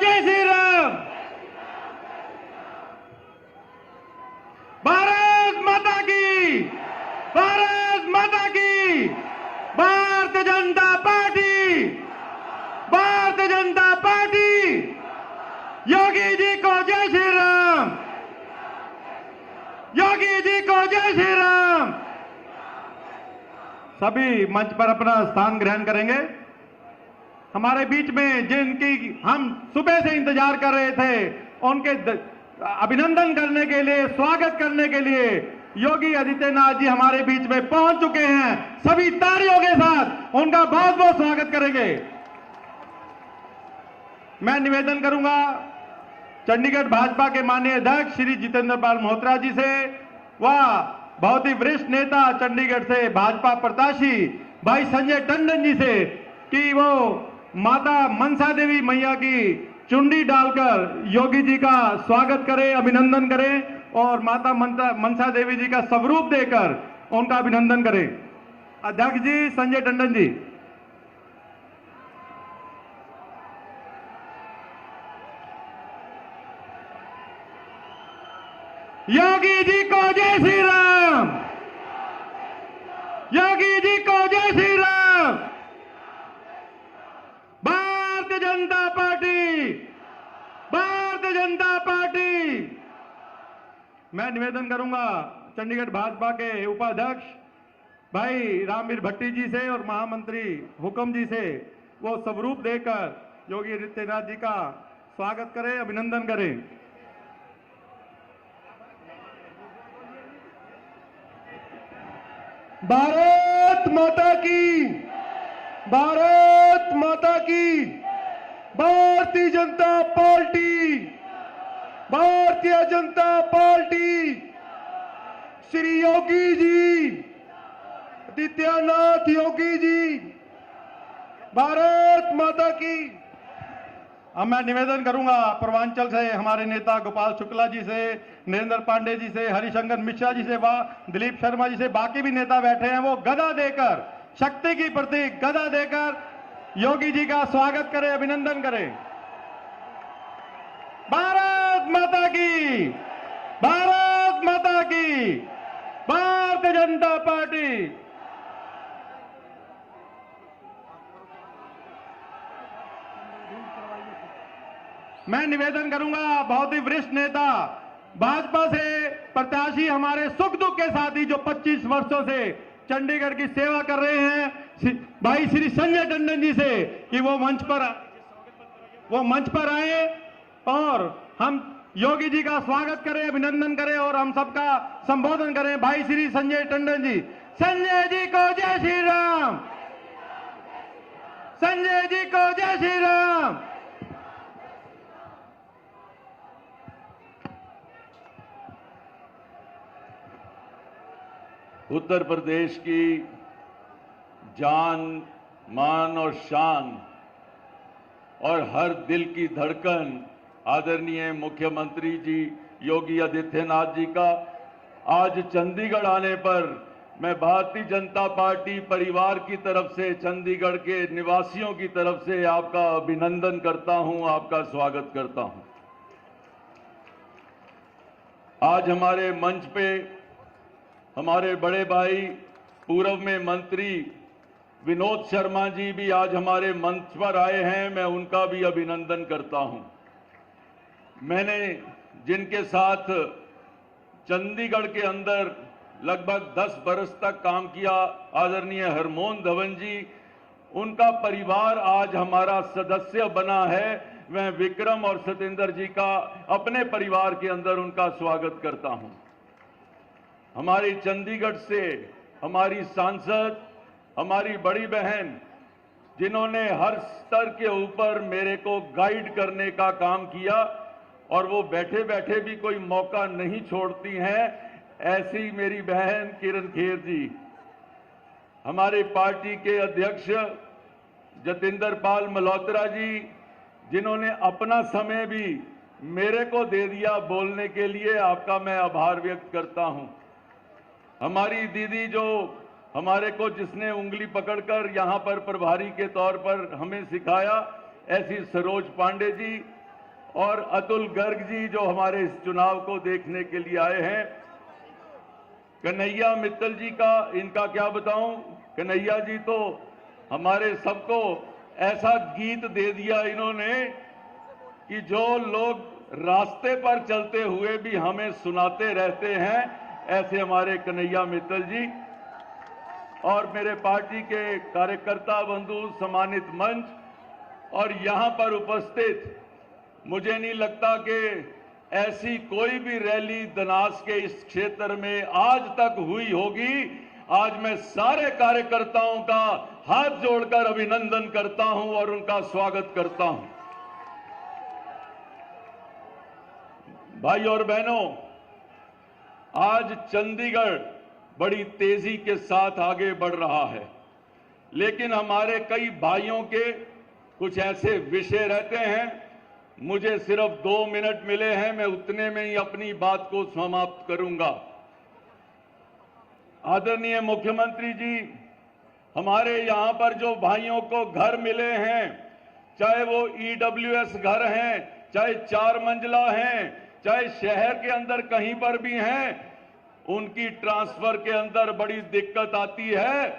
जय श्री राम। भारत माता की, भारत माता की। Bharatiya Janata party, Bharatiya Janata party. योगी जी को जय श्री राम, योगी जी को जय श्री राम। सभी मंच पर अपना स्थान ग्रहण करेंगे। हमारे बीच में जिनकी हम सुबह से इंतजार कर रहे थे, उनके अभिनंदन करने के लिए, स्वागत करने के लिए योगी आदित्यनाथ जी हमारे बीच में पहुंच चुके हैं। सभी तालियों के साथ उनका बहुत बहुत स्वागत करेंगे। मैं निवेदन करूंगा चंडीगढ़ भाजपा के माननीय अध्यक्ष श्री जितेंद्र पाल मल्होत्रा जी से, वह बहुत ही वरिष्ठ नेता चंडीगढ़ से भाजपा प्रत्याशी भाई संजय टंडन जी से, कि वो माता मनसा देवी मैया की चुंडी डालकर योगी जी का स्वागत करें, अभिनंदन करें और माता मनसा देवी जी का स्वरूप देकर उनका अभिनंदन करें। अध्यक्ष जी संजय टंडन जी। योगी जी को जय श्री राम, योगी जी को जय श्री राम। Bharatiya Janata party, Bharatiya Janata party. मैं निवेदन करूंगा चंडीगढ़ भाजपा के उपाध्यक्ष भाई रामवीर भट्टी जी से और महामंत्री हुक्म जी से, वो स्वरूप देकर योगी आदित्यनाथ जी का स्वागत करें, अभिनंदन करें। भारत माता की, भारत माता की। Bharatiya Janata party, Bharatiya Janata party. श्री योगी जी, आदित्यनाथ योगी जी। भारत माता की। अब मैं निवेदन करूंगा पूर्वांचल से हमारे नेता गोपाल शुक्ला जी से, नरेंद्र पांडे जी से, हरिशंकर मिश्रा जी से, दिलीप शर्मा जी से, बाकी भी नेता बैठे हैं, वो गदा देकर, शक्ति की प्रतीक गदा देकर योगी जी का स्वागत करें, अभिनंदन करें। भारत माता की, भारत माता की। भारतीय जनता पार्टी। मैं निवेदन करूंगा बहुत ही वरिष्ठ नेता, भाजपा से प्रत्याशी, हमारे सुख दुख के साथी, जो 25 वर्षों से चंडीगढ़ की सेवा कर रहे हैं, भाई श्री संजय टंडन जी से, कि वो मंच पर आए और हम योगी जी का स्वागत करें, अभिनंदन करें और हम सबका संबोधन करें। भाई श्री संजय टंडन जी। संजय जी को जय श्री राम, संजय जी को जय श्री राम। उत्तर प्रदेश की जान, मान और शान और हर दिल की धड़कन आदरणीय मुख्यमंत्री जी योगी आदित्यनाथ जी का आज चंडीगढ़ आने पर मैं भारतीय जनता पार्टी परिवार की तरफ से, चंडीगढ़ के निवासियों की तरफ से आपका अभिनंदन करता हूं, आपका स्वागत करता हूं। आज हमारे मंच पे हमारे बड़े भाई पूर्व में मंत्री विनोद शर्मा जी भी आज हमारे मंच पर आए हैं, मैं उनका भी अभिनंदन करता हूं। मैंने जिनके साथ चंडीगढ़ के अंदर लगभग 10 बरस तक काम किया, आदरणीय हरमोहन धवन जी, उनका परिवार आज हमारा सदस्य बना है। मैं विक्रम और सतेंद्र जी का अपने परिवार के अंदर उनका स्वागत करता हूं। हमारी चंडीगढ़ से हमारी सांसद, हमारी बड़ी बहन, जिन्होंने हर स्तर के ऊपर मेरे को गाइड करने का काम किया और वो बैठे बैठे भी कोई मौका नहीं छोड़ती हैं, ऐसी मेरी बहन किरण खेर जी। हमारे पार्टी के अध्यक्ष जितेंद्र पाल मल्होत्रा जी, जिन्होंने अपना समय भी मेरे को दे दिया बोलने के लिए, आपका मैं आभार व्यक्त करता हूं। हमारी दीदी जो हमारे को जिसने उंगली पकड़कर यहां पर प्रभारी के तौर पर हमें सिखाया, ऐसी सरोज पांडे जी, और अतुल गर्ग जी जो हमारे इस चुनाव को देखने के लिए आए हैं। कन्हैया मित्तल जी का इनका क्या बताऊं। कन्हैया जी तो हमारे सबको ऐसा गीत दे दिया इन्होंने कि जो लोग रास्ते पर चलते हुए भी हमें सुनाते रहते हैं, ऐसे हमारे कन्हैया मित्तल जी। और मेरे पार्टी के कार्यकर्ता बंधु, सम्मानित मंच और यहां पर उपस्थित, मुझे नहीं लगता कि ऐसी कोई भी रैली दनास के इस क्षेत्र में आज तक हुई होगी। आज मैं सारे कार्यकर्ताओं का हाथ जोड़कर अभिनंदन करता हूं और उनका स्वागत करता हूं। भाई और बहनों, आज चंडीगढ़ बड़ी तेजी के साथ आगे बढ़ रहा है, लेकिन हमारे कई भाइयों के कुछ ऐसे विषय रहते हैं। मुझे सिर्फ 2 मिनट मिले हैं, मैं उतने में ही अपनी बात को समाप्त करूंगा। आदरणीय मुख्यमंत्री जी, हमारे यहां पर जो भाइयों को घर मिले हैं, चाहे वो ईडब्ल्यूएस घर हैं, चाहे 4 मंजिला हैं, चाहे शहर के अंदर कहीं पर भी हैं, उनकी ट्रांसफर के अंदर बड़ी दिक्कत आती है।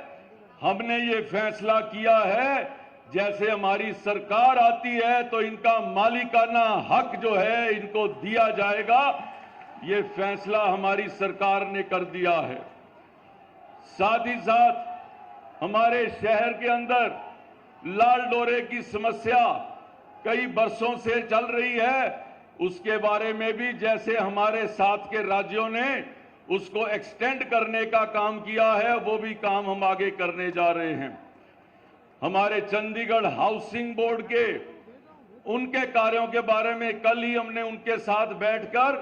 हमने ये फैसला किया है, जैसे हमारी सरकार आती है तो इनका मालिकाना हक जो है इनको दिया जाएगा। ये फैसला हमारी सरकार ने कर दिया है। साथ ही साथ हमारे शहर के अंदर लाल डोरे की समस्या कई वर्षों से चल रही है, उसके बारे में भी जैसे हमारे साथ के राज्यों ने उसको एक्सटेंड करने का काम किया है, वो भी काम हम आगे करने जा रहे हैं। हमारे चंडीगढ़ हाउसिंग बोर्ड के उनके कार्यों के बारे में कल ही हमने उनके साथ बैठकर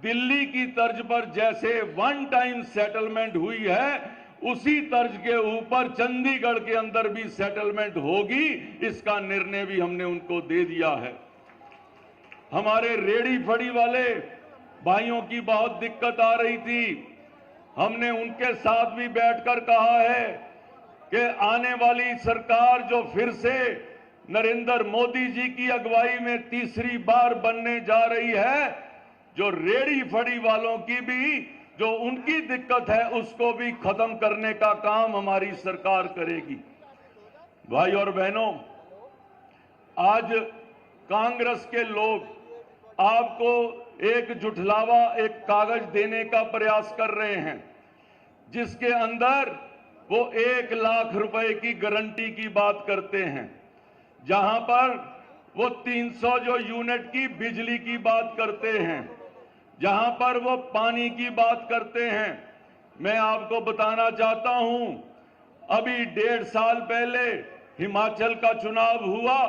दिल्ली की तर्ज पर जैसे 1 टाइम सेटलमेंट हुई है, उसी तर्ज के ऊपर चंडीगढ़ के अंदर भी सेटलमेंट होगी, इसका निर्णय भी हमने उनको दे दिया है। हमारे रेड़ी फड़ी वाले भाइयों की बहुत दिक्कत आ रही थी, हमने उनके साथ भी बैठकर कहा है कि आने वाली सरकार जो फिर से नरेंद्र मोदी जी की अगुवाई में तीसरी बार बनने जा रही है, जो रेड़ी फड़ी वालों की भी जो उनकी दिक्कत है उसको भी खत्म करने का काम हमारी सरकार करेगी। भाई और बहनों, आज कांग्रेस के लोग आपको एक जुठलावा एक कागज देने का प्रयास कर रहे हैं, जिसके अंदर वो 1 लाख रुपए की गारंटी की बात करते हैं, जहां पर वो 300 जो यूनिट की बिजली की बात करते हैं, जहां पर वो पानी की बात करते हैं। मैं आपको बताना चाहता हूं, अभी 1.5 साल पहले हिमाचल का चुनाव हुआ,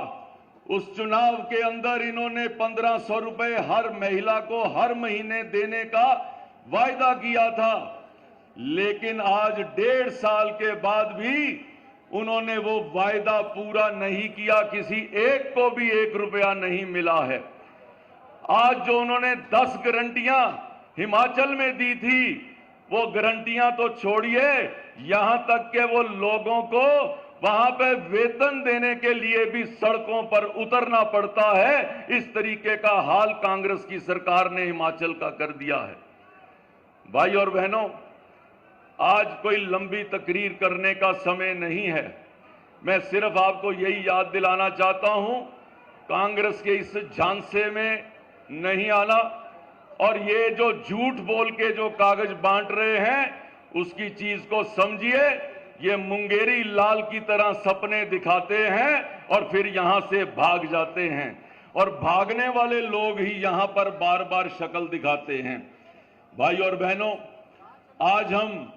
उस चुनाव के अंदर इन्होंने 1500 रुपए हर महिला को हर महीने देने का वायदा किया था, लेकिन आज 1.5 साल के बाद भी उन्होंने वो वायदा पूरा नहीं किया, किसी एक को भी 1 रुपया नहीं मिला है। आज जो उन्होंने 10 गारंटियां हिमाचल में दी थी, वो गारंटियां तो छोड़िए, यहां तक के वो लोगों को वहां पे वेतन देने के लिए भी सड़कों पर उतरना पड़ता है। इस तरीके का हाल कांग्रेस की सरकार ने हिमाचल का कर दिया है। भाई और बहनों, आज कोई लंबी तकरीर करने का समय नहीं है, मैं सिर्फ आपको यही याद दिलाना चाहता हूं, कांग्रेस के इस झांसे में नहीं आना, और ये जो झूठ बोल के जो कागज बांट रहे हैं उसकी चीज को समझिए। ये मुंगेरी लाल की तरह सपने दिखाते हैं और फिर यहां से भाग जाते हैं, और भागने वाले लोग ही यहां पर बार बार शक्ल दिखाते हैं। भाई और बहनों, आज हम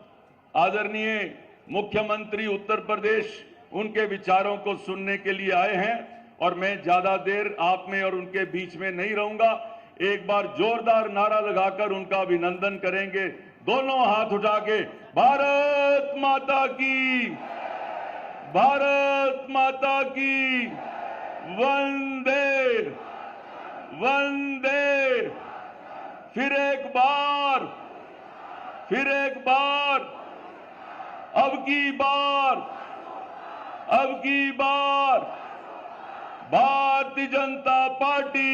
आदरणीय मुख्यमंत्री उत्तर प्रदेश उनके विचारों को सुनने के लिए आए हैं, और मैं ज्यादा देर आप में और उनके बीच में नहीं रहूंगा। एक बार जोरदार नारा लगाकर उनका अभिनंदन करेंगे, दोनों हाथ उठा के। भारत माता की, भारत माता की, वंदे वंदे। फिर एक बार, फिर एक बार, अब की बार, अब की बार। भारतीय जनता पार्टी।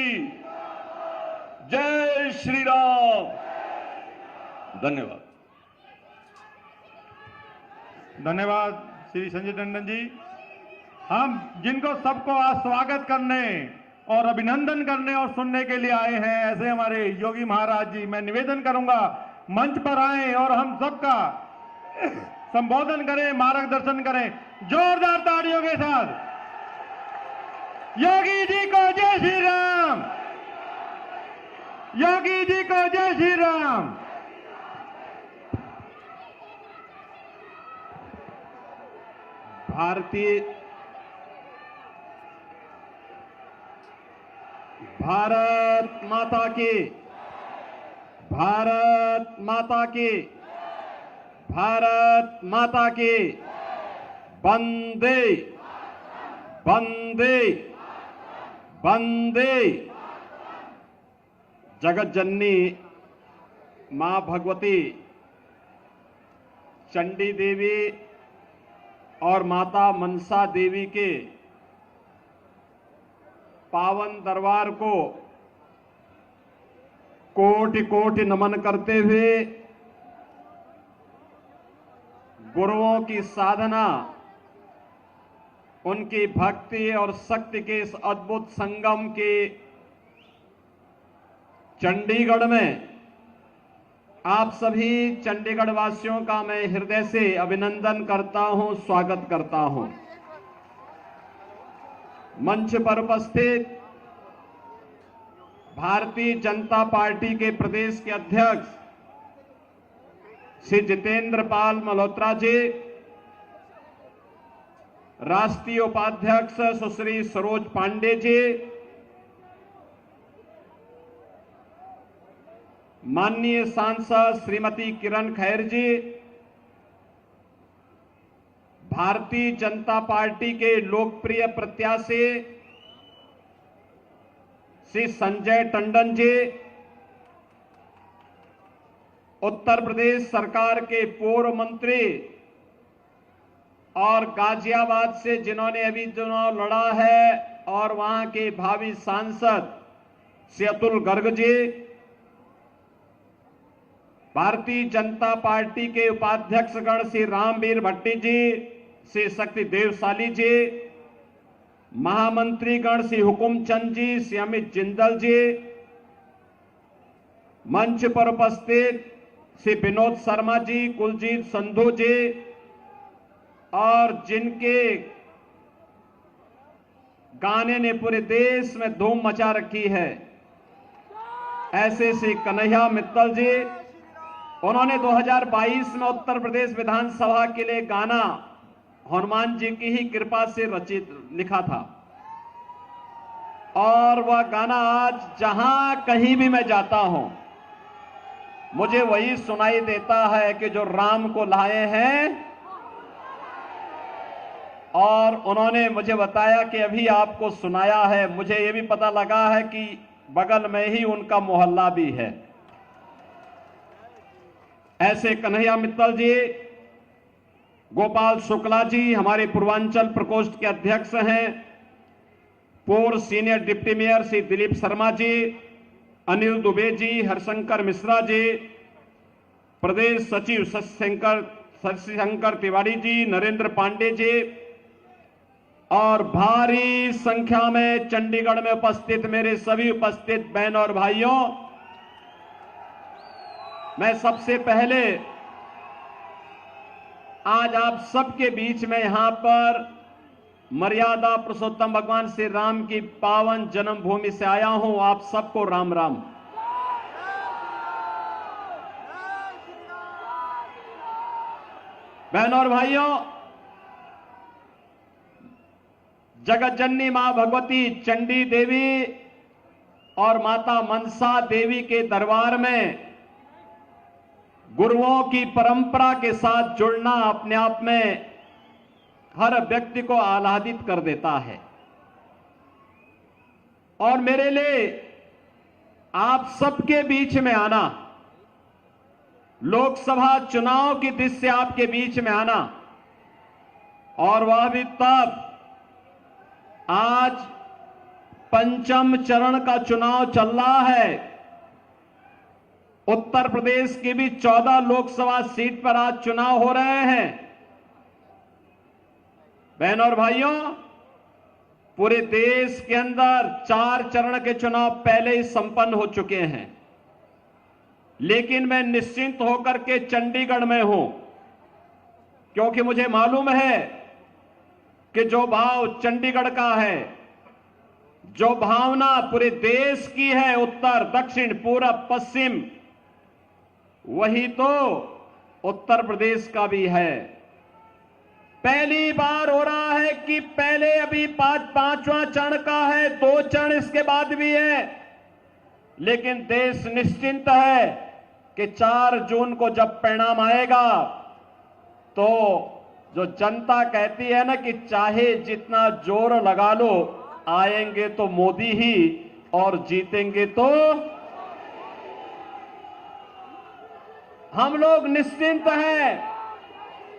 जय श्री राम। धन्यवाद। धन्यवाद श्री संजय टंडन जी। हम जिनको सबको आज स्वागत करने और अभिनंदन करने और सुनने के लिए आए हैं, ऐसे हमारे योगी महाराज जी, मैं निवेदन करूंगा मंच पर आए और हम सबका संबोधन करें, मार्गदर्शन करें जोरदार तालियों के साथ। योगी जी को जय श्री राम। योगी जी को जय श्री राम। भारत माता की, भारत माता की, भारत माता की। वंदे वंदे वंदे। जगत जननी मां भगवती चंडी देवी और माता मनसा देवी के पावन दरबार को कोटि कोटि नमन करते हुए गुरुओं की साधना, उनकी भक्ति और शक्ति के इस अद्भुत संगम के चंडीगढ़ में आप सभी चंडीगढ़ वासियों का मैं हृदय से अभिनंदन करता हूं, स्वागत करता हूं। मंच पर उपस्थित भारतीय जनता पार्टी के प्रदेश के अध्यक्ष श्री जितेंद्र पाल मल्होत्रा जी, राष्ट्रीय उपाध्यक्ष सुश्री सरोज पांडे जी, माननीय सांसद श्रीमती किरण खैर जी, भारतीय जनता पार्टी के लोकप्रिय प्रत्याशी श्री संजय टंडन जी, उत्तर प्रदेश सरकार के पूर्व मंत्री और गाजियाबाद से जिन्होंने अभी चुनाव लड़ा है और वहां के भावी सांसद श्री अतुल गर्ग जी, भारतीय जनता पार्टी के उपाध्यक्षगण श्री रामवीर भट्टी जी, श्री शक्ति देवशाली जी, महामंत्रीगण श्री हुकुमचंद जी, श्री अमित जिंदल जी, मंच पर उपस्थित श्री विनोद शर्मा जी, कुलजीत संधू जी, और जिनके गाने ने पूरे देश में धूम मचा रखी है, ऐसे श्री कन्हैया मित्तल जी। उन्होंने 2022 में उत्तर प्रदेश विधानसभा के लिए गाना हनुमान जी की ही कृपा से लिखा था, और वह गाना आज जहां कहीं भी मैं जाता हूं मुझे वही सुनाई देता है कि जो राम को लाए हैं। और उन्होंने मुझे बताया कि अभी आपको सुनाया है, मुझे यह भी पता लगा है कि बगल में ही उनका मोहल्ला भी है। ऐसे कन्हैया मित्तल जी, गोपाल शुक्ला जी हमारे पूर्वांचल प्रकोष्ठ के अध्यक्ष हैं, पूर्व senior deputy mayor Shri Dilip Sharma ji, Anil Dubey ji, Harshankar Mishra ji, प्रदेश सचिव शशिशंकर तिवारी जी, नरेंद्र पांडे जी, और भारी संख्या में चंडीगढ़ में उपस्थित मेरे सभी उपस्थित बहन और भाइयों, मैं सबसे पहले आज आप सबके बीच में यहां पर मर्यादा पुरुषोत्तम भगवान श्री राम की पावन जन्मभूमि से आया हूं। आप सबको राम राम। बहनों और भाइयों, जगत जननी मां भगवती चंडी देवी और माता मनसा देवी के दरबार में गुरुओं की परंपरा के साथ जुड़ना अपने आप में हर व्यक्ति को आह्लादित कर देता है। और मेरे लिए आप सबके बीच में आना, लोकसभा चुनाव की दृष्टि से आपके बीच में आना, और वह भी तब आज पंचम चरण का चुनाव चल रहा है। उत्तर प्रदेश की भी 14 लोकसभा सीट पर आज चुनाव हो रहे हैं। बहनों और भाइयों, पूरे देश के अंदर 4 चरण के चुनाव पहले ही संपन्न हो चुके हैं, लेकिन मैं निश्चिंत होकर के चंडीगढ़ में हूं, क्योंकि मुझे मालूम है कि जो भाव चंडीगढ़ का है, जो भावना पूरे देश की है, उत्तर दक्षिण पूरब पश्चिम, वही तो उत्तर प्रदेश का भी है। पहली बार हो रहा है कि पहले अभी पांचवां चरण का है, 2 चरण इसके बाद भी है, लेकिन देश निश्चिंत है कि 4 जून को जब परिणाम आएगा तो जो जनता कहती है ना कि चाहे जितना जोर लगा लो, आएंगे तो मोदी ही और जीतेंगे तो हम लोग निश्चिंत हैं,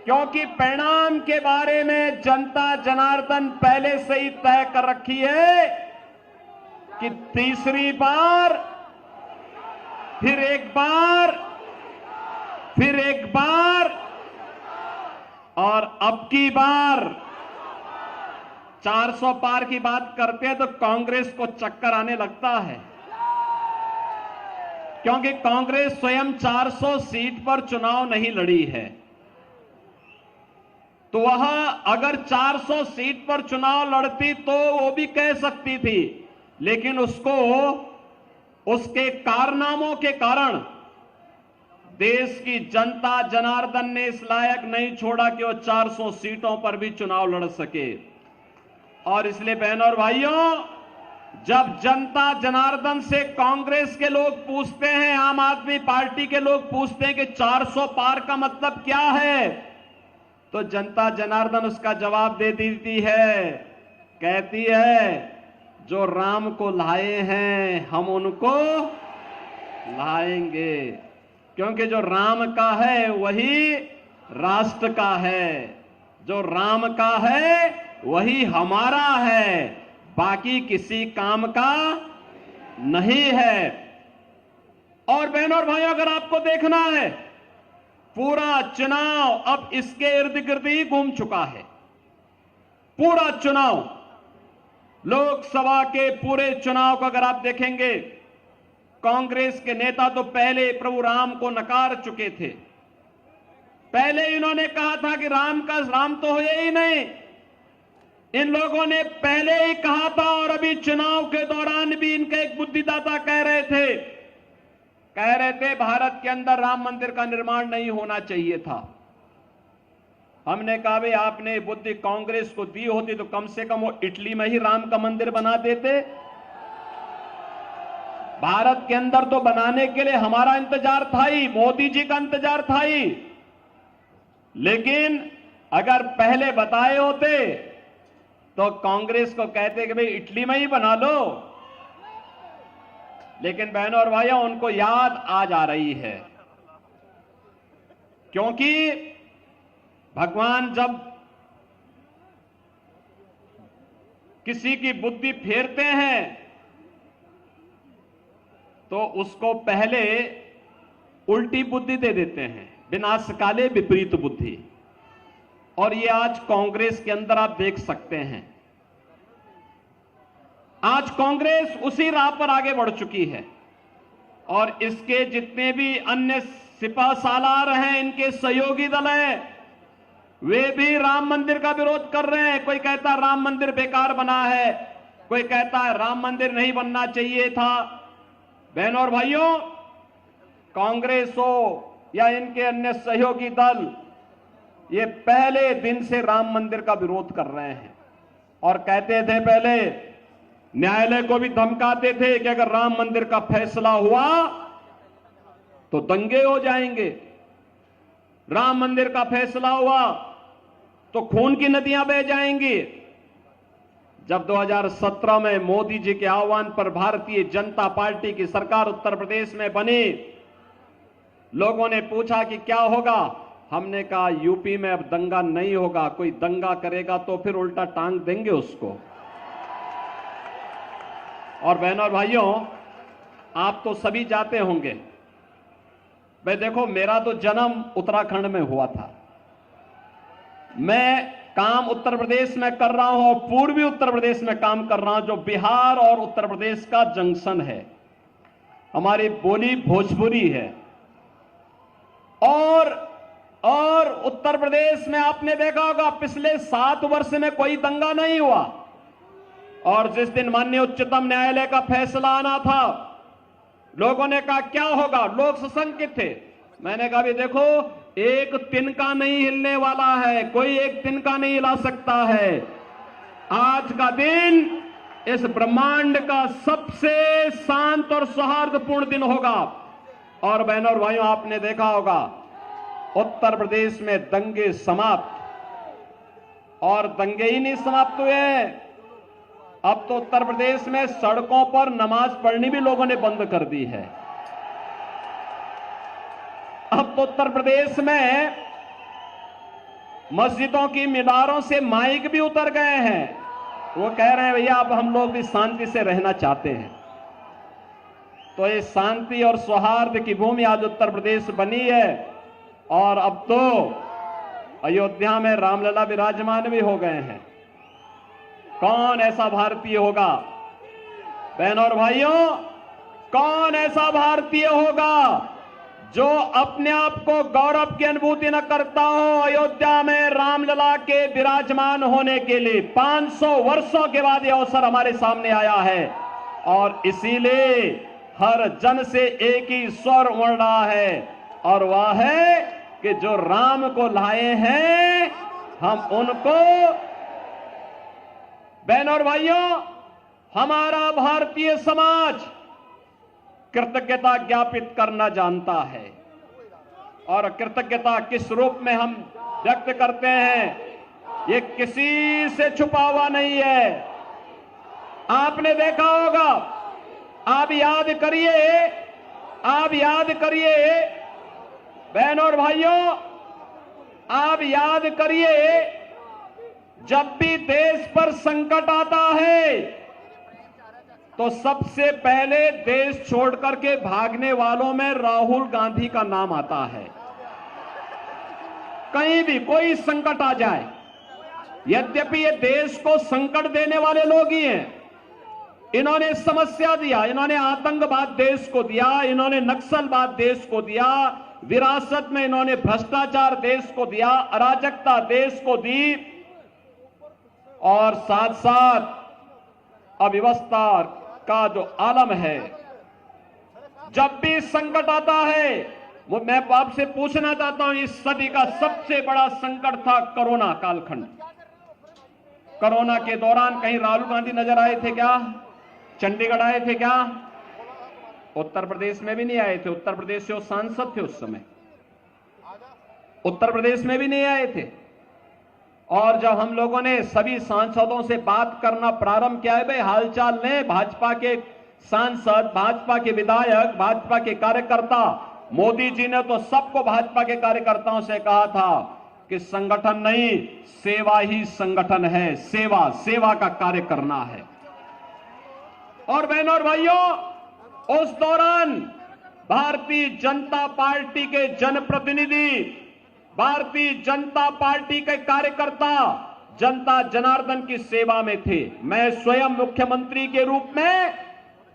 क्योंकि परिणाम के बारे में जनता जनार्दन पहले से ही तय कर रखी है कि तीसरी बार, फिर एक बार, फिर एक बार और अब की बार 400 पार की बात करते हैं तो कांग्रेस को चक्कर आने लगता है, क्योंकि कांग्रेस स्वयं 400 सीट पर चुनाव नहीं लड़ी है। तो वह अगर 400 सीट पर चुनाव लड़ती तो वो भी कह सकती थी, लेकिन उसको उसके कारनामों के कारण देश की जनता जनार्दन ने इस लायक नहीं छोड़ा कि वो 400 सीटों पर भी चुनाव लड़ सके। और इसलिए बहनों और भाइयों, जब जनता जनार्दन से कांग्रेस के लोग पूछते हैं, आम आदमी पार्टी के लोग पूछते हैं कि 400 पार का मतलब क्या है, तो जनता जनार्दन उसका जवाब दे देती है, कहती है जो राम को लाए हैं हम उनको लाएंगे, क्योंकि जो राम का है वही राष्ट्र का है, जो राम का है वही हमारा है, बाकी किसी काम का नहीं है। और बहनों और भाइयों, अगर आपको देखना है, पूरा चुनाव अब इसके इर्द गिर्द ही घूम चुका है। पूरा चुनाव, लोकसभा के पूरे चुनाव को अगर आप देखेंगे, कांग्रेस के नेता तो पहले प्रभु राम को नकार चुके थे। पहले इन्होंने कहा था कि राम तो होए ही नहीं, इन लोगों ने पहले ही कहा था, और अभी चुनाव के दौरान भी इनके एक बुद्धिदाता कह रहे थे भारत के अंदर राम मंदिर का निर्माण नहीं होना चाहिए था। हमने कहा भाई आपने बुद्धि कांग्रेस को दी होती तो कम से कम वो इटली में ही राम का मंदिर बना देते। भारत के अंदर तो बनाने के लिए हमारा इंतजार था ही, मोदी जी का इंतजार था ही, लेकिन अगर पहले बताए होते तो कांग्रेस को कहते कि भाई इटली में ही बना लो। लेकिन बहनों और भाइयों, उनको याद आज आ रही है, क्योंकि भगवान जब किसी की बुद्धि फेरते हैं तो उसको पहले उल्टी बुद्धि दे देते हैं, विनाशकाले विपरीत बुद्धि। और ये आज कांग्रेस के अंदर आप देख सकते हैं, आज कांग्रेस उसी राह पर आगे बढ़ चुकी है, और इसके जितने भी अन्य सिपा सालार हैं, इनके सहयोगी दल हैं, वे भी राम मंदिर का विरोध कर रहे हैं। कोई कहता है राम मंदिर बेकार बना है, कोई कहता है राम मंदिर नहीं बनना चाहिए था। बहनों और भाइयों, कांग्रेस हो या इनके अन्य सहयोगी दल, ये पहले दिन से राम मंदिर का विरोध कर रहे हैं, और कहते थे, पहले न्यायालय को भी धमकाते थे कि अगर राम मंदिर का फैसला हुआ तो दंगे हो जाएंगे, राम मंदिर का फैसला हुआ तो खून की नदियां बह जाएंगी। जब 2017 में मोदी जी के आह्वान पर भारतीय जनता पार्टी की सरकार उत्तर प्रदेश में बनी, लोगों ने पूछा कि क्या होगा, हमने कहा यूपी में अब दंगा नहीं होगा, कोई दंगा करेगा तो फिर उल्टा टांग देंगे उसको। और बहनों और भाइयों, आप तो सभी जाते होंगे। भाई देखो, मेरा तो जन्म उत्तराखंड में हुआ था। मैं काम उत्तर प्रदेश में कर रहा हूं और पूर्वी उत्तर प्रदेश में काम कर रहा हूं, जो बिहार और उत्तर प्रदेश का जंक्शन है। हमारी बोली भोजपुरी है। और उत्तर प्रदेश में आपने देखा होगा पिछले 7 वर्ष में कोई दंगा नहीं हुआ। और जिस दिन माननीय उच्चतम न्यायालय का फैसला आना था, लोगों ने कहा क्या होगा, लोग सशंकित थे। मैंने कहा भी देखो, एक तिनका नहीं हिलने वाला है, कोई एक तिनका नहीं हिला सकता है। आज का दिन इस ब्रह्मांड का सबसे शांत और सौहार्दपूर्ण दिन होगा। और बहनों और भाइयों, आपने देखा होगा उत्तर प्रदेश में दंगे समाप्त, और दंगे ही नहीं समाप्त हुए, अब तो उत्तर प्रदेश में सड़कों पर नमाज पढ़नी भी लोगों ने बंद कर दी है। अब तो उत्तर प्रदेश में मस्जिदों की मीनारों से माइक भी उतर गए हैं। वो कह रहे हैं भैया अब हम लोग भी शांति से रहना चाहते हैं। तो ये शांति और सौहार्द की भूमि आज उत्तर प्रदेश बनी है। और अब तो अयोध्या में रामलला विराजमान भी हो गए हैं। कौन ऐसा भारतीय होगा, बहनों और भाइयों, कौन ऐसा भारतीय होगा जो अपने आप को गौरव की अनुभूति न करता हो अयोध्या में रामलला के विराजमान होने के लिए। 500 वर्षों के बाद यह अवसर हमारे सामने आया है, और इसीलिए हर जन से एक ही स्वर उमड़ रहा है, और वह है कि जो राम को लाए हैं हम उनको, बहनों और भाइयों, हमारा भारतीय समाज कृतज्ञता ज्ञापित करना जानता है। और कृतज्ञता किस रूप में हम व्यक्त करते हैं, ये किसी से छुपा हुआ नहीं है। आपने देखा होगा, आप याद करिए बहनों और भाइयों, आप याद करिए, जब भी देश पर संकट आता है तो सबसे पहले देश छोड़ करके भागने वालों में राहुल गांधी का नाम आता है। कहीं भी कोई संकट आ जाए, यद्यपि ये देश को संकट देने वाले लोग ही हैं। इन्होंने समस्या दिया, इन्होंने आतंकवाद देश को दिया, इन्होंने नक्सलवाद देश को दिया, विरासत में इन्होंने भ्रष्टाचार देश को दिया, अराजकता देश को दी, और साथ साथ अव्यवस्था का जो आलम है। जब भी संकट आता है, वो मैं आपसे पूछना चाहता हूं, इस सदी का सबसे बड़ा संकट था कोरोना कालखंड। कोरोना के दौरान कहीं राहुल गांधी नजर आए थे क्या? चंडीगढ़ आए थे क्या? उत्तर प्रदेश में भी नहीं आए थे। उत्तर प्रदेश से वो सांसद थे उस समय, उत्तर प्रदेश में भी नहीं आए थे। और जब हम लोगों ने सभी सांसदों से बात करना प्रारंभ किया है, भाई हालचाल ने, भाजपा के सांसद, भाजपा के विधायक, भाजपा के कार्यकर्ता, मोदी जी ने तो सबको भाजपा के कार्यकर्ताओं से कहा था कि संगठन नहीं, सेवा ही संगठन है, सेवा का कार्य करना है। और बहनों और भाइयों, उस दौरान भारतीय जनता पार्टी के जनप्रतिनिधि, भारतीय जनता पार्टी के कार्यकर्ता जनता जनार्दन की सेवा में थे। मैं स्वयं मुख्यमंत्री के रूप में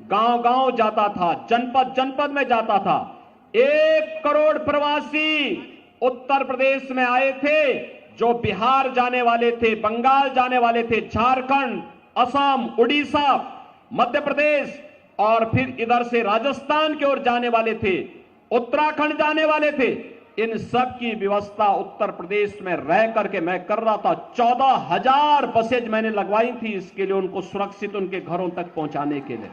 गांव-गांव जाता था, जनपद जनपद में जाता था। 1 करोड़ प्रवासी उत्तर प्रदेश में आए थे, जो बिहार जाने वाले थे, बंगाल जाने वाले थे, झारखंड, असम, उड़ीसा, मध्य प्रदेश, और फिर इधर से राजस्थान की ओर जाने वाले थे, उत्तराखंड जाने वाले थे। इन सब की व्यवस्था उत्तर प्रदेश में रह करके मैं कर रहा था। 14,000 बसेज मैंने लगवाई थी इसके लिए, उनको सुरक्षित उनके घरों तक पहुंचाने के लिए।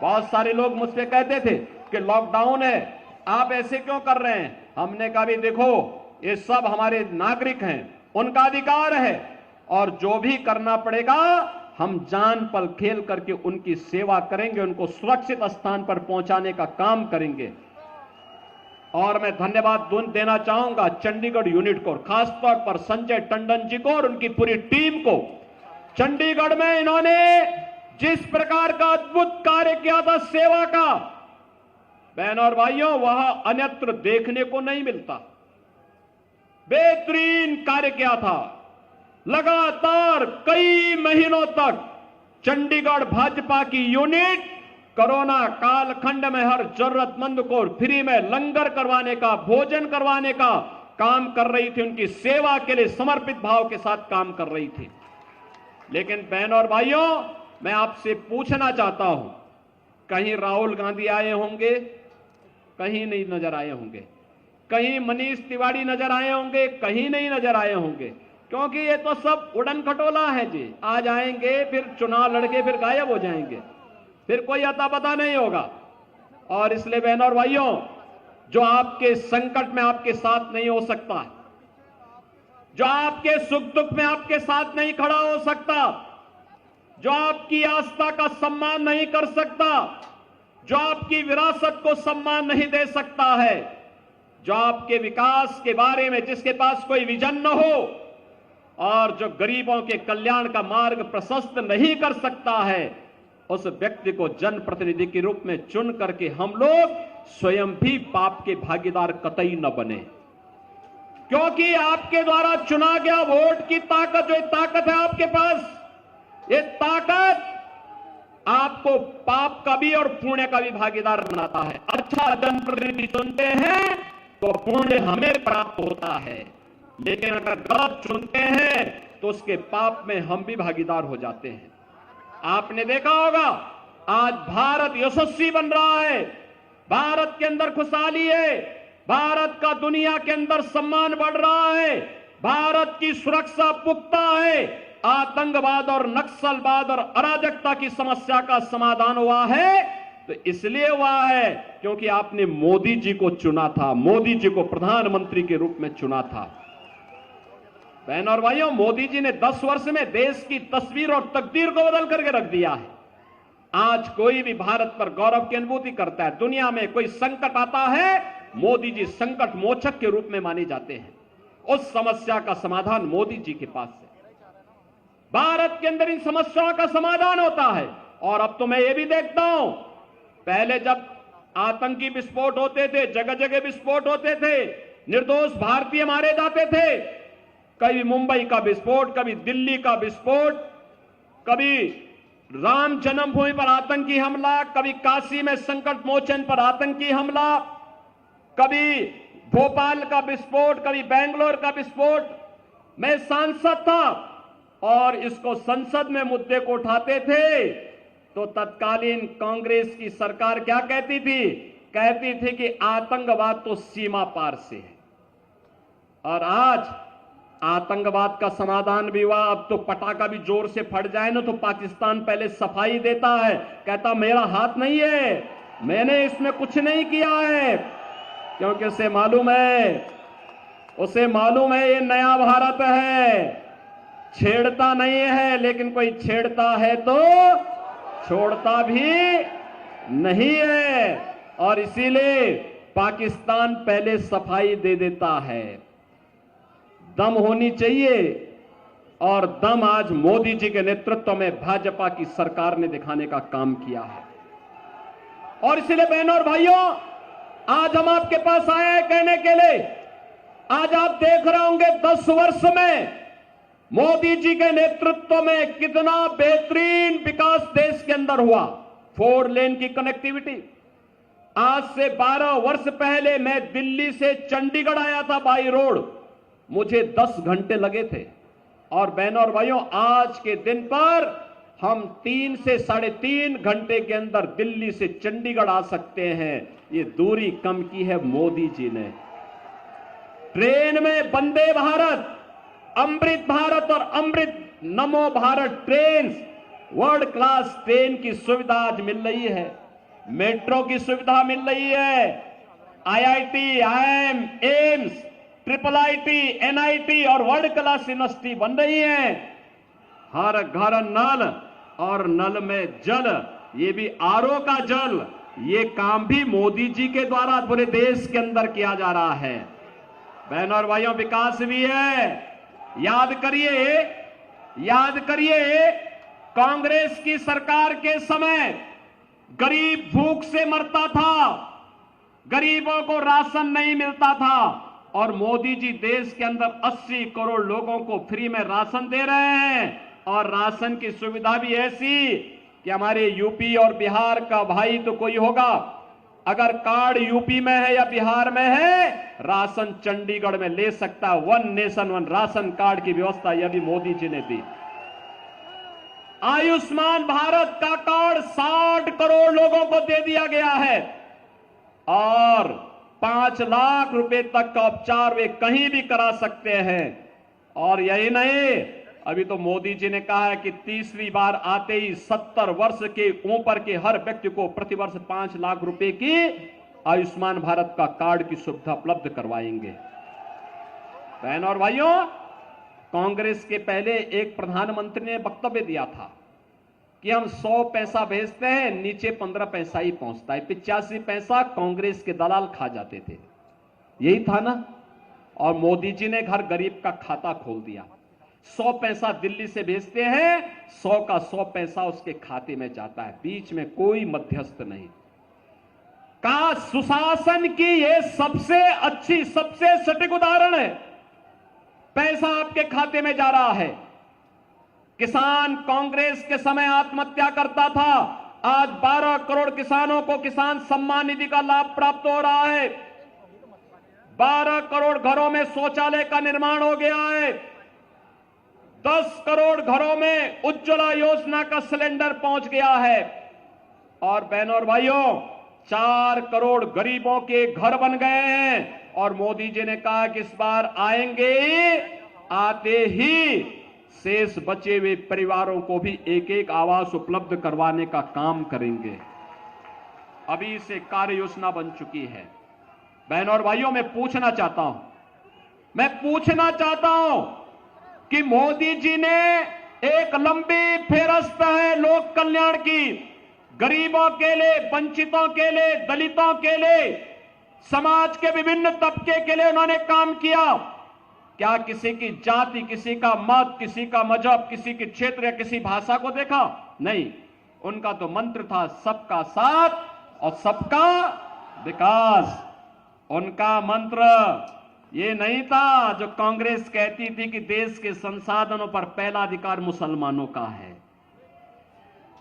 बहुत सारे लोग मुझसे कहते थे कि लॉकडाउन है, आप ऐसे क्यों कर रहे हैं? हमने कहा भी देखो, ये सब हमारे नागरिक हैं, उनका अधिकार है, और जो भी करना पड़ेगा हम जान पल खेल करके उनकी सेवा करेंगे, उनको सुरक्षित स्थान पर पहुंचाने का काम करेंगे। और मैं धन्यवाद देना चाहूंगा चंडीगढ़ यूनिट को, खासतौर पर संजय टंडन जी को और उनकी पूरी टीम को। चंडीगढ़ में इन्होंने जिस प्रकार का अद्भुत कार्य किया था सेवा का, बहनों और भाइयों, वह अन्यत्र देखने को नहीं मिलता। बेहतरीन कार्य किया था। लगातार कई महीनों तक चंडीगढ़ भाजपा की यूनिट कोरोना कालखंड में हर जरूरतमंद को फ्री में लंगर करवाने का, भोजन करवाने का काम कर रही थी। उनकी सेवा के लिए समर्पित भाव के साथ काम कर रही थी। लेकिन बहनों और भाइयों, मैं आपसे पूछना चाहता हूं, कहीं राहुल गांधी आए होंगे? कहीं नहीं नजर आए होंगे। कहीं मनीष तिवारी नजर आए होंगे? कहीं नहीं नजर आए होंगे। क्योंकि ये तो सब उड़न खटोला है जी। आज आएंगे, फिर चुनाव लड़के, फिर गायब हो जाएंगे, फिर कोई अता पता नहीं होगा। और इसलिए बहनों और भाइयों, जो आपके संकट में आपके साथ नहीं हो सकता, जो आपके सुख दुख में आपके साथ नहीं खड़ा हो सकता, जो आपकी आस्था का सम्मान नहीं कर सकता, जो आपकी विरासत को सम्मान नहीं दे सकता है, जो आपके विकास के बारे में जिसके पास कोई विजन न हो और जो गरीबों के कल्याण का मार्ग प्रशस्त नहीं कर सकता है, उस व्यक्ति को जनप्रतिनिधि के रूप में चुन करके हम लोग स्वयं भी पाप के भागीदार कतई न बने। क्योंकि आपके द्वारा चुना गया वोट की ताकत, जो ताकत है आपके पास, ये ताकत आपको पाप का भी और पुण्य का भी भागीदार बनाता है। अच्छा जनप्रतिनिधि चुनते हैं तो पुण्य हमें प्राप्त होता है, लेकिन अगर गलत चुनते हैं तो उसके पाप में हम भी भागीदार हो जाते हैं। आपने देखा होगा, आज भारत यशस्वी बन रहा है, भारत के अंदर खुशहाली है, भारत का दुनिया के अंदर सम्मान बढ़ रहा है, भारत की सुरक्षा पुख्ता है, आतंकवाद और नक्सलवाद और अराजकता की समस्या का समाधान हुआ है। तो इसलिए हुआ है क्योंकि आपने मोदी जी को चुना था, मोदी जी को प्रधानमंत्री के रूप में चुना था। बहनों और भाइयों, मोदी जी ने 10 वर्ष में देश की तस्वीर और तकदीर को बदल करके रख दिया है। आज कोई भी भारत पर गौरव की अनुभूति करता है। दुनिया में कोई संकट आता है, मोदी जी संकट मोचक के रूप में माने जाते हैं। उस समस्या का समाधान मोदी जी के पास है। भारत के अंदर इन समस्याओं का समाधान होता है। और अब तो मैं ये भी देखता हूं, पहले जब आतंकी विस्फोट होते थे, जगह जगह विस्फोट होते थे, निर्दोष भारतीय मारे जाते थे, कभी मुंबई का विस्फोट, कभी दिल्ली का विस्फोट, कभी राम जन्मभूमि पर आतंकी हमला, कभी काशी में संकट मोचन पर आतंकी हमला, कभी भोपाल का विस्फोट, कभी बेंगलोर का विस्फोट। मैं सांसद था और इसको संसद में मुद्दे को उठाते थे तो तत्कालीन कांग्रेस की सरकार क्या कहती थी? कहती थी कि आतंकवाद तो सीमा पार से है। और आज आतंकवाद का समाधान भी हुआ। अब तो पटाखा भी जोर से फट जाए ना तो पाकिस्तान पहले सफाई देता है, कहता मेरा हाथ नहीं है, मैंने इसमें कुछ नहीं किया है, क्योंकि उसे मालूम है ये नया भारत है, छेड़ता नहीं है, लेकिन कोई छेड़ता है तो छोड़ता भी नहीं है। और इसीलिए पाकिस्तान पहले सफाई दे देता है। दम होनी चाहिए, और दम आज मोदी जी के नेतृत्व में भाजपा की सरकार ने दिखाने का काम किया है। और इसीलिए बहनों और भाइयों, आज हम आपके पास आए हैं कहने के लिए, आज आप देख रहे होंगे 10 वर्ष में मोदी जी के नेतृत्व में कितना बेहतरीन विकास देश के अंदर हुआ। 4 लेन की कनेक्टिविटी। आज से 12 वर्ष पहले मैं दिल्ली से चंडीगढ़ आया था बाई रोड, मुझे 10 घंटे लगे थे। और बहनों और भाइयों, आज के दिन पर हम 3 से 3.5 घंटे के अंदर दिल्ली से चंडीगढ़ आ सकते हैं। ये दूरी कम की है मोदी जी ने। ट्रेन में वंदे भारत, अमृत भारत और अमृत नमो Bharat train, world class train की सुविधा आज मिल रही है। मेट्रो की सुविधा मिल रही है। IIT, IIM, AIIMS, IIIT, NIT और वर्ल्ड क्लास यूनिवर्सिटी बन रही है। हर घर नल और नल में जल, ये भी RO का जल, ये काम भी मोदी जी के द्वारा पूरे देश के अंदर किया जा रहा है। बहनों और भाइयों, विकास भी है। याद करिए कांग्रेस की सरकार के समय गरीब भूख से मरता था, गरीबों को राशन नहीं मिलता था, और मोदी जी देश के अंदर 80 करोड़ लोगों को फ्री में राशन दे रहे हैं। और राशन की सुविधा भी ऐसी कि हमारे यूपी और बिहार का भाई तो कोई होगा, अगर कार्ड यूपी में है या बिहार में है, राशन चंडीगढ़ में ले सकता है। 1 नेशन 1 राशन कार्ड की व्यवस्था यह भी मोदी जी ने दी। आयुष्मान भारत का कार्ड 60 करोड़ लोगों को दे दिया गया है, और 5 लाख रुपए तक का उपचार वे कहीं भी करा सकते हैं। और यही नहीं, अभी तो मोदी जी ने कहा है कि तीसरी बार आते ही 70 वर्ष के ऊपर के हर व्यक्ति को प्रतिवर्ष 5 लाख रुपए की आयुष्मान भारत का कार्ड की सुविधा उपलब्ध करवाएंगे। बहनों और भाइयों, कांग्रेस के पहले एक प्रधानमंत्री ने वक्तव्य दिया था कि हम 100 पैसा भेजते हैं, नीचे 15 पैसा ही पहुंचता है। 85 पैसा कांग्रेस के दलाल खा जाते थे, यही था ना। और मोदी जी ने हर गरीब का खाता खोल दिया। 100 पैसा दिल्ली से भेजते हैं, 100 का 100 पैसा उसके खाते में जाता है, बीच में कोई मध्यस्थ नहीं। का सुशासन की यह सबसे अच्छी, सबसे सटीक उदाहरण है। पैसा आपके खाते में जा रहा है। किसान कांग्रेस के समय आत्महत्या करता था, आज 12 करोड़ किसानों को किसान सम्मान निधि का लाभ प्राप्त हो रहा है। 12 करोड़ घरों में शौचालय का निर्माण हो गया है। 10 करोड़ घरों में उज्ज्वला योजना का सिलेंडर पहुंच गया है। और बहनों और भाइयों, 4 करोड़ गरीबों के घर बन गए हैं। और मोदी जी ने कहा कि इस बार आएंगे, आते ही शेष बचे हुए परिवारों को भी एक एक आवास उपलब्ध करवाने का काम करेंगे। अभी से कार्य योजना बन चुकी है। बहनों और भाइयों, मैं पूछना चाहता हूं कि मोदी जी ने एक लंबी फेहरिस्त है लोक कल्याण की, गरीबों के लिए, वंचितों के लिए, दलितों के लिए, समाज के विभिन्न तबके के लिए उन्होंने काम किया। क्या किसी की जाति, किसी का मत, किसी का मजहब, किसी के क्षेत्र या किसी भाषा को देखा? नहीं। उनका तो मंत्र था सबका साथ और सबका विकास। उनका मंत्र ये नहीं था जो कांग्रेस कहती थी कि देश के संसाधनों पर पहला अधिकार मुसलमानों का है।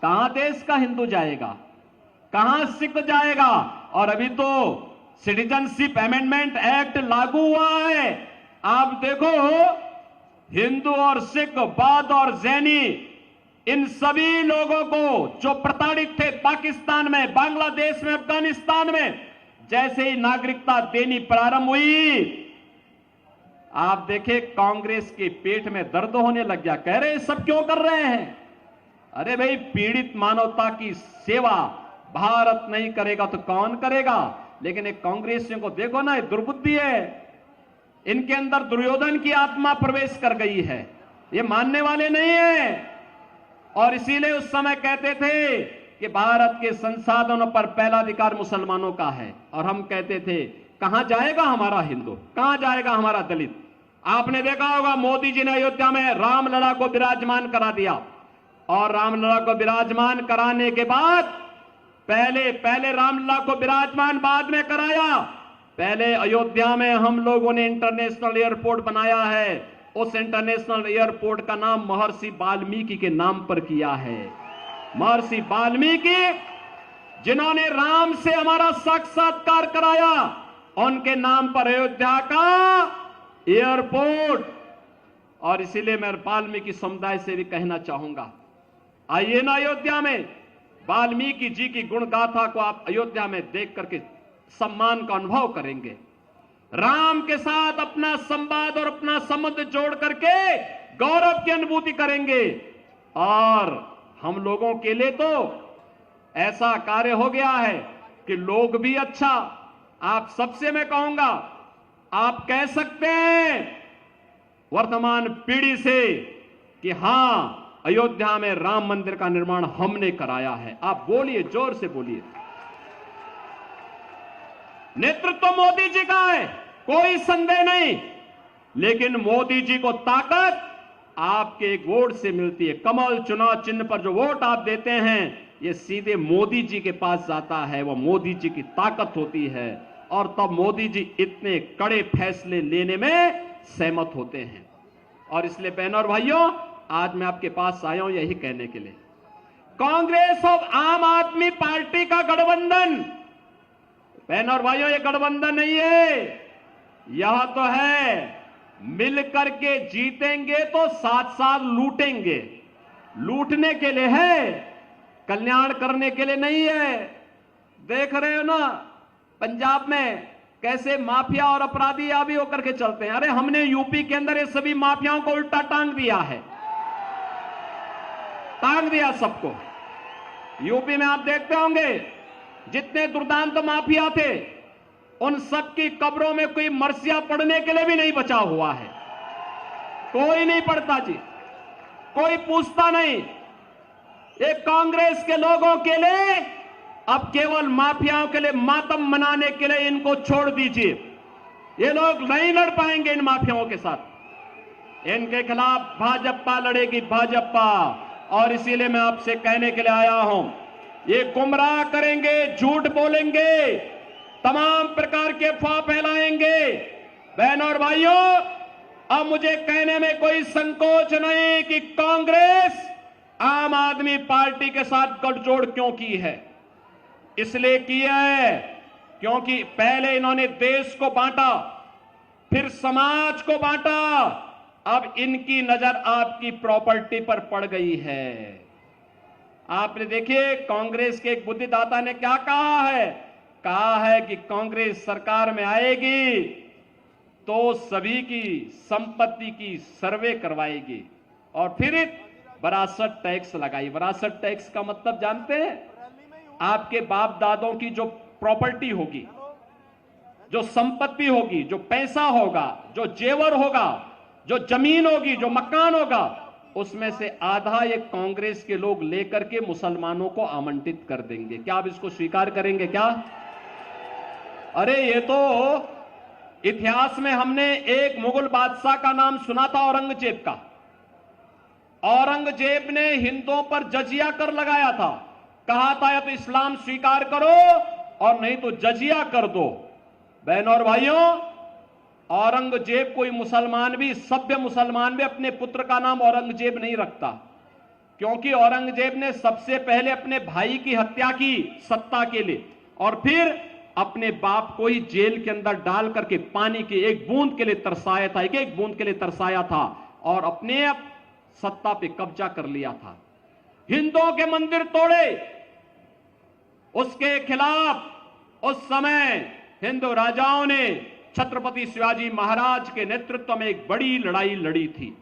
कहां देश का हिंदू जाएगा, कहां सिख जाएगा? और अभी तो सिटीजनशिप अमेंडमेंट एक्ट लागू हुआ है। आप देखो, हिंदू और सिख, बौद्ध और जैनी, इन सभी लोगों को जो प्रताड़ित थे पाकिस्तान में, बांग्लादेश में, अफगानिस्तान में, जैसे ही नागरिकता देनी प्रारंभ हुई, आप देखें कांग्रेस के पेट में दर्द होने लग गया। कह रहे सब क्यों कर रहे हैं? अरे भाई, पीड़ित मानवता की सेवा भारत नहीं करेगा तो कौन करेगा? लेकिन एक कांग्रेसियों को देखो ना, ये दुर्बुद्धि है, इनके अंदर दुर्योधन की आत्मा प्रवेश कर गई है, ये मानने वाले नहीं है। और इसीलिए उस समय कहते थे कि भारत के संसाधनों पर पहला अधिकार मुसलमानों का है। और हम कहते थे कहां जाएगा हमारा हिंदू, कहां जाएगा हमारा दलित? आपने देखा होगा मोदी जी ने अयोध्या में रामलला को विराजमान करा दिया, और रामलला को विराजमान कराने के बाद पहले रामलला को विराजमान बाद में कराया। पहले अयोध्या में हम लोगों ने इंटरनेशनल एयरपोर्ट बनाया है। उस इंटरनेशनल एयरपोर्ट का नाम महर्षि वाल्मीकि के नाम पर किया है। महर्षि वाल्मीकि जिन्होंने राम से हमारा साक्षात्कार कराया, उनके नाम पर अयोध्या का एयरपोर्ट। और इसीलिए मैं वाल्मीकि समुदाय से भी कहना चाहूंगा, आइए ना अयोध्या में, वाल्मीकि जी की गुण गाथा को आप अयोध्या में देख करके सम्मान का अनुभव करेंगे। राम के साथ अपना संवाद और अपना संबंध जोड़ करके गौरव की अनुभूति करेंगे। और हम लोगों के लिए तो ऐसा कार्य हो गया है कि लोग भी अच्छा, आप सबसे मैं कहूंगा, आप कह सकते हैं वर्तमान पीढ़ी से कि हां, अयोध्या में राम मंदिर का निर्माण हमने कराया है। आप बोलिए, जोर से बोलिए। नेतृत्व मोदी जी का है, कोई संदेह नहीं, लेकिन मोदी जी को ताकत आपके एक वोट से मिलती है। कमल चुनाव चिन्ह पर जो वोट आप देते हैं ये सीधे मोदी जी के पास जाता है। वो मोदी जी की ताकत होती है और तब मोदी जी इतने कड़े फैसले लेने में सहमत होते हैं। और इसलिए बहनों और भाइयों, आज मैं आपके पास आया हूं यही कहने के लिए, कांग्रेस और आम आदमी पार्टी का गठबंधन, बहनों और भाइयों, ये गठबंधन नहीं है, यह तो है मिलकर के जीतेंगे तो साथ साथ लूटेंगे। लूटने के लिए है, कल्याण करने के लिए नहीं है। देख रहे हो ना पंजाब में कैसे माफिया और अपराधी आदि होकर के चलते हैं। अरे हमने यूपी के अंदर ये सभी माफियाओं को उल्टा टांग दिया है, टांग दिया सबको। यूपी में आप देखते होंगे जितने दुर्दांत माफिया थे उन सब की कब्रों में कोई मरसिया पड़ने के लिए भी नहीं बचा हुआ है। कोई नहीं पड़ता जी, कोई पूछता नहीं। ये कांग्रेस के लोगों के लिए अब केवल माफियाओं के लिए मातम मनाने के लिए इनको छोड़ दीजिए। ये लोग नहीं लड़ पाएंगे इन माफियाओं के साथ। इनके खिलाफ भाजपा लड़ेगी, भाजपा। और इसीलिए मैं आपसे कहने के लिए आया हूं, ये गुमराह करेंगे, झूठ बोलेंगे, तमाम प्रकार के अफवाह फैलाएंगे। बहनों और भाइयों, अब मुझे कहने में कोई संकोच नहीं कि कांग्रेस आम आदमी पार्टी के साथ गठजोड़ क्यों की है। इसलिए किया है क्योंकि पहले इन्होंने देश को बांटा, फिर समाज को बांटा, अब इनकी नजर आपकी प्रॉपर्टी पर पड़ गई है। आपने देखिए कांग्रेस के एक बुद्धिदाता ने क्या कहा है कि कांग्रेस सरकार में आएगी तो सभी की संपत्ति की सर्वे करवाएगी और फिर वरासत टैक्स लगाई। वरासत टैक्स का मतलब जानते हैं? आपके बाप दादों की जो प्रॉपर्टी होगी, जो संपत्ति होगी, जो पैसा होगा, जो जेवर होगा, जो जमीन होगी, जो मकान होगा, उसमें से आधा ये कांग्रेस के लोग लेकर के मुसलमानों को आमंत्रित कर देंगे। क्या आप इसको स्वीकार करेंगे क्या? अरे ये तो इतिहास में हमने एक मुगल बादशाह का नाम सुना था, औरंगजेब का। औरंगजेब ने हिंदुओं पर जजिया कर लगाया था, कहा था या तो इस्लाम स्वीकार करो और नहीं तो जजिया कर दो। बहनों और भाइयों, औरंगजेब कोई मुसलमान भी, सभ्य मुसलमान भी अपने पुत्र का नाम औरंगजेब नहीं रखता, क्योंकि औरंगजेब ने सबसे पहले अपने भाई की हत्या की सत्ता के लिए और फिर अपने बाप को ही जेल के अंदर डाल करके पानी की एक बूंद के लिए तरसाया था, एक बूंद के लिए तरसाया था और अपने सत्ता पे कब्जा कर लिया था। हिंदुओं के मंदिर तोड़े, उसके खिलाफ उस समय हिंदू राजाओं ने छत्रपति शिवाजी महाराज के नेतृत्व में एक बड़ी लड़ाई लड़ी थी।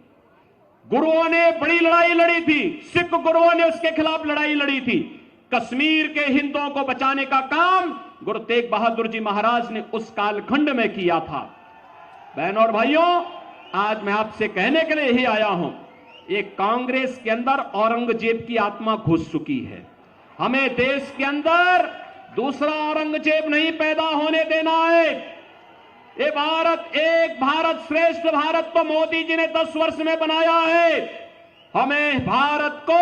गुरुओं ने बड़ी लड़ाई लड़ी थी, सिख गुरुओं ने उसके खिलाफ लड़ाई लड़ी थी। कश्मीर के हिंदुओं को बचाने का काम गुरु तेग बहादुर जी महाराज ने उस कालखंड में किया था। बहनों और भाइयों, आज मैं आपसे कहने के लिए ही आया हूं, ये कांग्रेस के अंदर औरंगजेब की आत्मा घुस चुकी है। हमें देश के अंदर दूसरा औरंगजेब नहीं पैदा होने देना है। ये भारत, एक भारत श्रेष्ठ भारत तो मोदी जी ने 10 वर्ष में बनाया है। हमें भारत को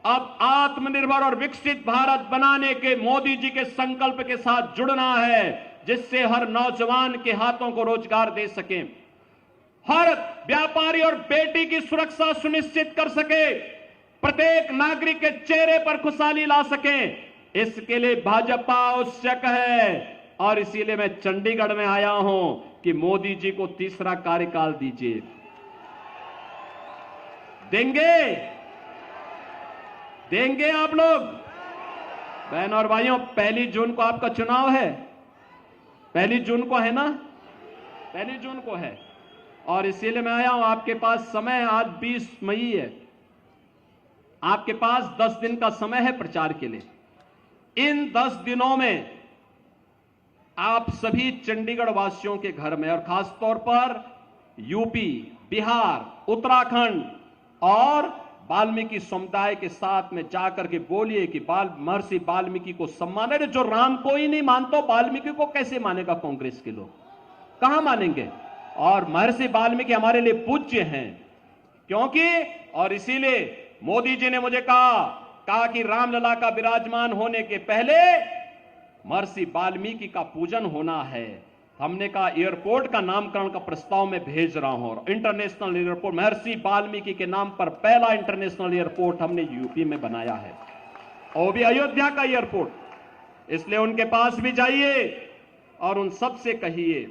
अब आत्मनिर्भर और विकसित भारत बनाने के मोदी जी के संकल्प के साथ जुड़ना है, जिससे हर नौजवान के हाथों को रोजगार दे सके, हर व्यापारी और बेटी की सुरक्षा सुनिश्चित कर सके, प्रत्येक नागरिक के चेहरे पर खुशहाली ला सके। इसके लिए भाजपा आवश्यक है और इसीलिए मैं चंडीगढ़ में आया हूं कि मोदी जी को तीसरा कार्यकाल दीजिए। देंगे आप लोग? बहनों और भाइयों, 1 जून को आपका चुनाव है। 1 जून को है ना? 1 जून को है और इसीलिए मैं आया हूं। आपके पास समय, आज 20 मई है, आपके पास 10 दिन का समय है प्रचार के लिए। इन 10 दिनों में आप सभी चंडीगढ़ वासियों के घर में और खासतौर पर यूपी, बिहार, उत्तराखंड और वाल्मीकि समुदाय के साथ में जाकर के बोलिए कि महर्षि वाल्मीकि को सम्मान है। जो राम को ही नहीं मानता, वाल्मीकि को कैसे मानेगा कांग्रेस के लोग? कहां मानेंगे? और महर्षि वाल्मीकि हमारे लिए पूज्य हैं, क्योंकि और इसीलिए मोदी जी ने मुझे कहा कि रामलला का विराजमान होने के पहले महर्षि वाल्मीकि का पूजन होना है। हमने कहा एयरपोर्ट का नामकरण का प्रस्ताव में भेज रहा हूं, इंटरनेशनल एयरपोर्ट महर्षि वाल्मीकि के नाम पर पहला इंटरनेशनल एयरपोर्ट हमने यूपी में बनाया है, और भी अयोध्या का एयरपोर्ट। इसलिए उनके पास भी जाइए और उन सब से कहिए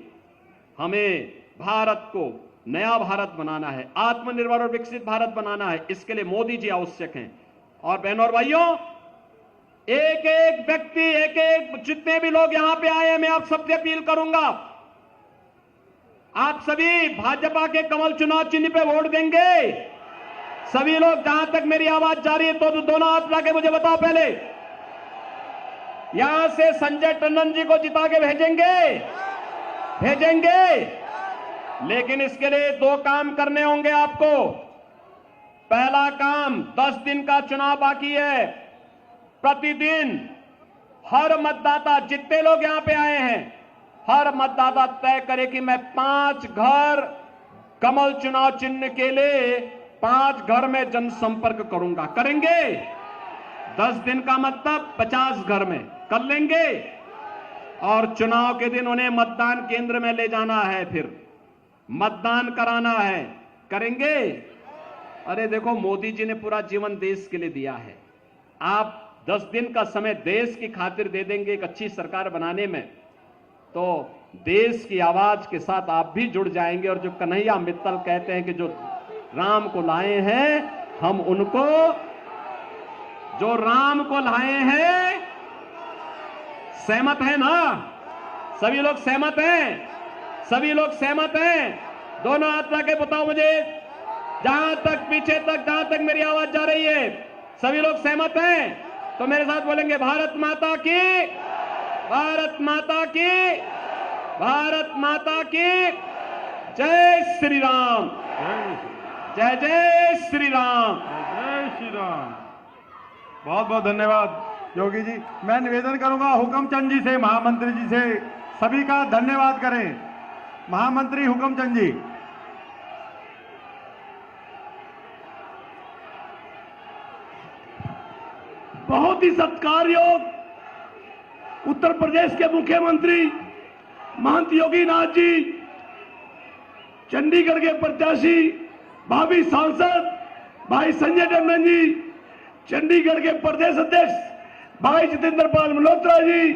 हमें भारत को नया भारत बनाना है, आत्मनिर्भर और विकसित भारत बनाना है। इसके लिए मोदी जी आवश्यक हैं। और बहनों और भाइयों, एक एक व्यक्ति, एक एक जितने भी लोग यहां पे आए हैं, मैं आप सबसे अपील करूंगा, आप सभी भाजपा के कमल चुनाव चिन्ह पे वोट देंगे। सभी लोग, जहां तक मेरी आवाज जा रही है तो दोनों हाथ लाके मुझे बताओ पहले, यहां से संजय टंडन जी को जिता के भेजेंगे। लेकिन इसके लिए दो काम करने होंगे आपको। पहला काम, 10 दिन का चुनाव बाकी है। प्रतिदिन हर मतदाता, जितने लोग यहां पे आए हैं, हर मतदाता तय करे कि मैं 5 घर कमल चुनाव चिन्ह के लिए 5 घर में जनसंपर्क करूंगा। करेंगे? 10 दिन का मतलब 50 घर में कर लेंगे। और चुनाव के दिन उन्हें मतदान केंद्र में ले जाना है, फिर मतदान कराना है। करेंगे? अरे देखो, मोदी जी ने पूरा जीवन देश के लिए दिया है। आप 10 दिन का समय देश की खातिर दे देंगे एक अच्छी सरकार बनाने में, तो देश की आवाज के साथ आप भी जुड़ जाएंगे। और जो कन्हैया मित्तल कहते हैं कि जो राम को लाए हैं, हम उनको, जो राम को लाए हैं, सहमत है ना? सभी लोग सहमत हैं? सभी लोग सहमत हैं? दोनों हाथ लाके बताओ मुझे, जहां तक पीछे तक, जहां तक मेरी आवाज जा रही है, सभी लोग सहमत हैं? तो मेरे साथ बोलेंगे, भारत माता की, भारत माता की, भारत माता की जय श्री राम, जय जय श्री राम, जय श्री राम। बहुत बहुत धन्यवाद योगी जी। मैं निवेदन करूंगा हुक्मचंद जी से, महामंत्री जी से, सभी का धन्यवाद करें। महामंत्री हुक्मचंद जी। बहुत ही सत्कार योग उत्तर प्रदेश के मुख्यमंत्री महंत योगी नाथ जी, चंडीगढ़ के प्रत्याशी भावी सांसद भाई संजय टंडन जी, चंडीगढ़ के प्रदेश अध्यक्ष भाई जितेंद्र पाल मल्होत्रा जी,